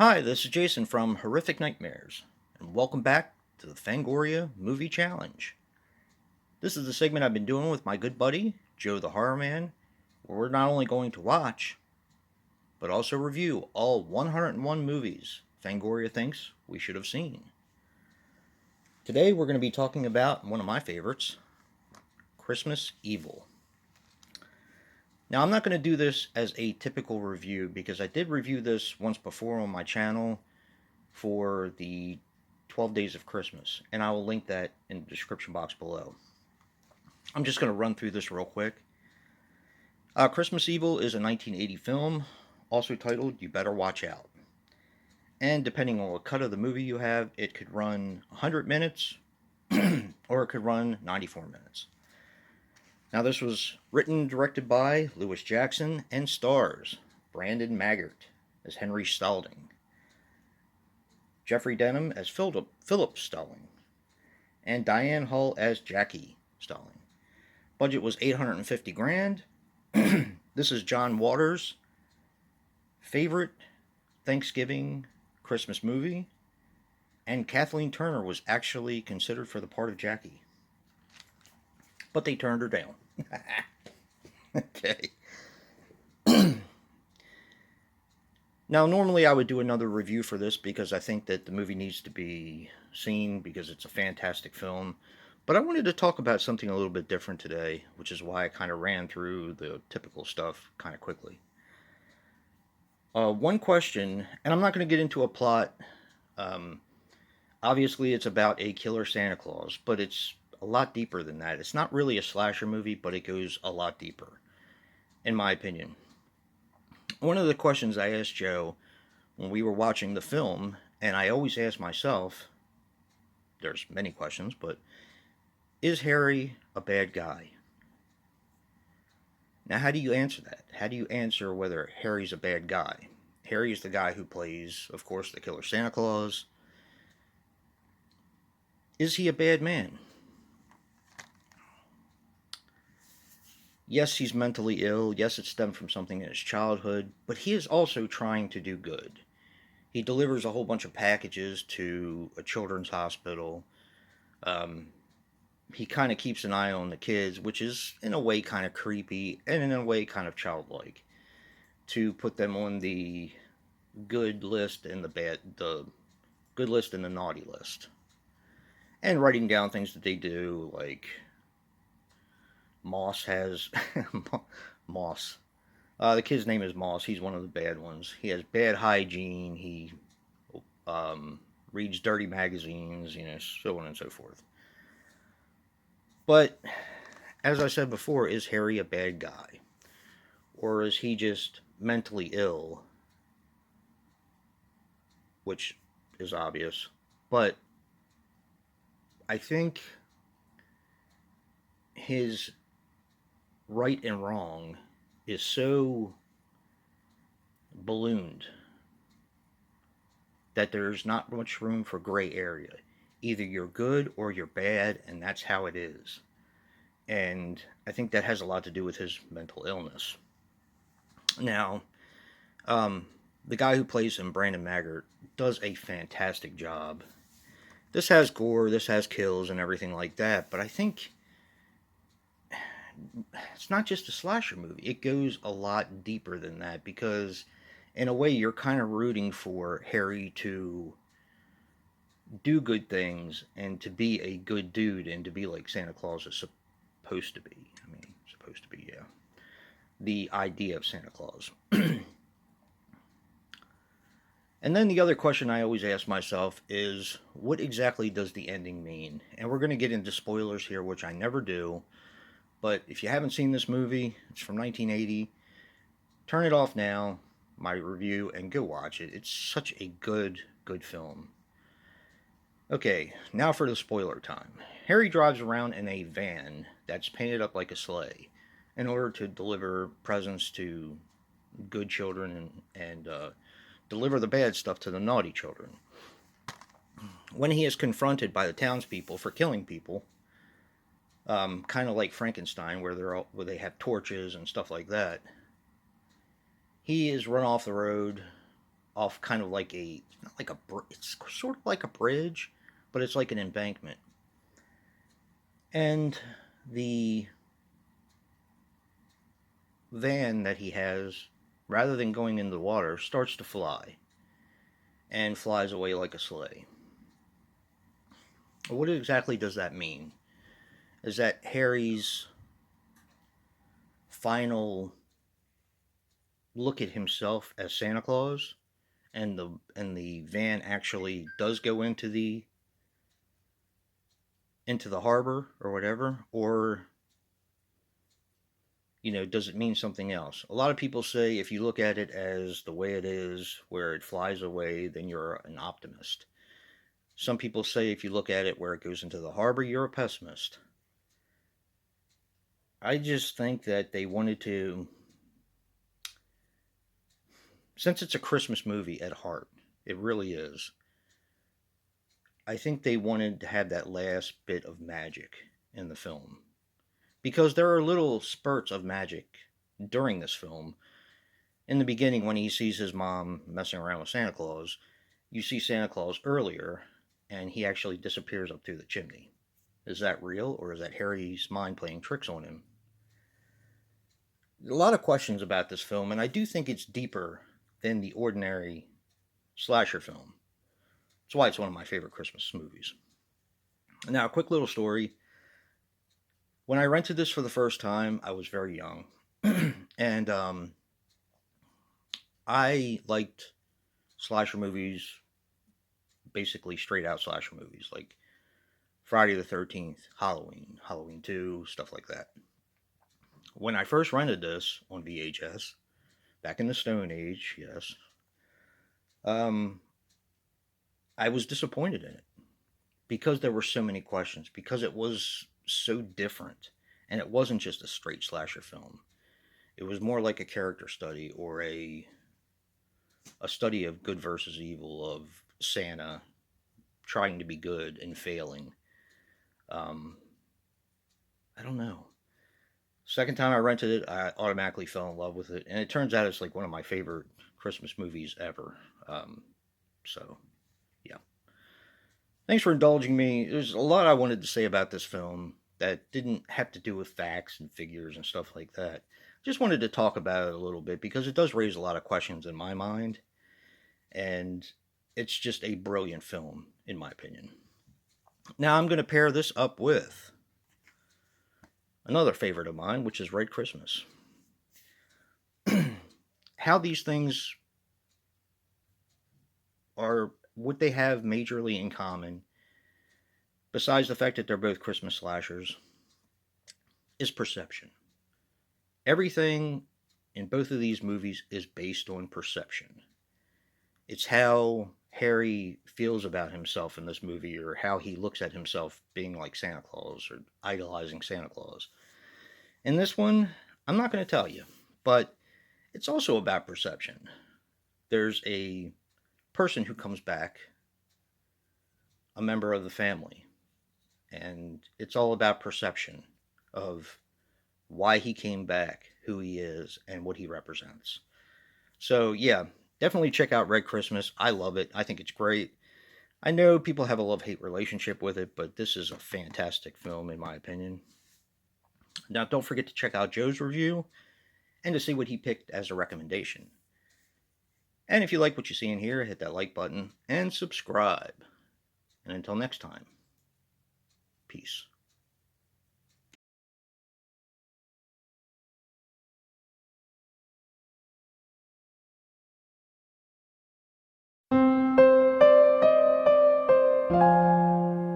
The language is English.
Hi, this is Jason from Horrific Nightmares, and welcome back to the Fangoria Movie Challenge. This is the segment I've been doing with my good buddy, Joe the Horror Man, where we're not only going to watch, but also review all 101 movies Fangoria thinks we should have seen. Today we're going to be talking about one of my favorites, Christmas Evil. Now, I'm not going to do this as a typical review because I did review this once before on my channel for the 12 Days of Christmas, and I will link that in the description box below. I'm just going to run through this real quick. Christmas Evil is a 1980 film, also titled You Better Watch Out. And depending on what cut of the movie you have, it could run 100 minutes or it could run 94 minutes. Now, this was written and directed by Lewis Jackson and stars Brandon Maggart as Henry Spalding, Jeffrey Denham as Philip Spalding, and Diane Hull as Jackie Spalding. Budget was $850,000. This is John Waters' favorite Thanksgiving Christmas movie, and Kathleen Turner was actually considered for the part of Jackie, but they turned her down. Okay. Now, normally I would do another review for this because I think that the movie needs to be seen because it's a fantastic film. But I wanted to talk about something a little bit different today, which is why I kind of ran through the typical stuff kind of quickly. One question, and I'm not going to get into a plot. Obviously, it's about a killer Santa Claus, but it's a lot deeper than that. It's not really a slasher movie, but it goes a lot deeper, in my opinion. One of the questions I asked Joe when we were watching the film, and I always ask myself, there's many questions, but is Harry a bad guy? Now, how do you answer that? How do you answer whether Harry's a bad guy? Harry is the guy who plays, of course, the killer Santa Claus. Is he a bad man? Yes, he's mentally ill. Yes, it stemmed from something in his childhood, but he is also trying to do good. He delivers a whole bunch of packages to a children's hospital. He kind of keeps an eye on the kids, which is in a way kind of creepy and in a way kind of childlike, to put them on the good list and the good list and the naughty list, and writing down things that they do, like Moss has Moss. The kid's name is Moss. He's one of the bad ones. He has bad hygiene. He reads dirty magazines, so on and so forth. But as I said before, is Harry a bad guy? Or is he just mentally ill? Which is obvious. But I think his right and wrong is so ballooned that there's not much room for gray area. Either you're good or you're bad, and that's how it is. And I think that has a lot to do with his mental illness. Now, the guy who plays him, Brandon Maggart, does a fantastic job. This has gore, this has kills, and everything like that, but I think it's not just a slasher movie. It goes a lot deeper than that because, in a way, you're kind of rooting for Harry to do good things and to be a good dude and to be like Santa Claus is supposed to be. I mean, supposed to be, yeah. The idea of Santa Claus. And then the other question I always ask myself is, what exactly does the ending mean? And we're going to get into spoilers here, which I never do. But if you haven't seen this movie, it's from 1980. Turn it off now, my review, and go watch it. It's such a good film. Okay, now for the spoiler time. Harry drives around in a van that's painted up like a sleigh in order to deliver presents to good children and deliver the bad stuff to the naughty children. When he is confronted by the townspeople for killing people, kind of like Frankenstein, where they have torches and stuff like that, he is run off the road off kind of like not like it's sort of like a bridge, but it's like an embankment. And the van that he has, rather than going into the water, starts to fly and flies away like a sleigh. What exactly does that mean? Is that Harry's final look at himself as Santa Claus, and the van actually does go into the harbor or whatever, or does it mean something else? A lot of people say if you look at it as the way it is, where it flies away, then you're an optimist. Some people say if you look at it where it goes into the harbor, you're a pessimist. I just think that they wanted to, since it's a Christmas movie at heart, it really is. I think they wanted to have that last bit of magic in the film. Because there are little spurts of magic during this film. In the beginning, when he sees his mom messing around with Santa Claus, you see Santa Claus earlier, and he actually disappears up through the chimney. Is that real, or is that Harry's mind playing tricks on him? A lot of questions about this film, and I do think it's deeper than the ordinary slasher film. That's why it's one of my favorite Christmas movies. Now, a quick little story. When I rented this for the first time, I was very young. And I liked slasher movies, basically straight out slasher movies, like Friday the 13th, Halloween, Halloween 2, stuff like that. When I first rented this on VHS, back in the Stone Age, yes, um, I was disappointed in it because there were so many questions, because it was so different. And it wasn't just a straight slasher film. It was more like a character study, or a study of good versus evil, of Santa trying to be good and failing. Um, I don't know. Second time I rented it, I automatically fell in love with it, and it turns out it's like one of my favorite Christmas movies ever. Um, so, yeah. Thanks for indulging me. There's a lot I wanted to say about this film that didn't have to do with facts and figures and stuff like that. Just wanted to talk about it a little bit because it does raise a lot of questions in my mind, and it's just a brilliant film, in my opinion. Now I'm going to pair this up with another favorite of mine, which is Red Christmas. How these things are, what they have majorly in common, besides the fact that they're both Christmas slashers, is perception. Everything in both of these movies is based on perception. It's how Harry feels about himself in this movie, or how he looks at himself being like Santa Claus or idolizing Santa Claus. In this one, I'm not going to tell you, but it's also about perception. There's a person who comes back, a member of the family, and it's all about perception of why he came back, who he is, and what he represents. So, yeah, definitely check out Red Christmas. I love it. I think it's great. I know people have a love hate relationship with it, but this is a fantastic film, in my opinion. Now, don't forget to check out Joe's review and to see what he picked as a recommendation. And if you like what you see in here, hit that like button and subscribe. And until next time, peace.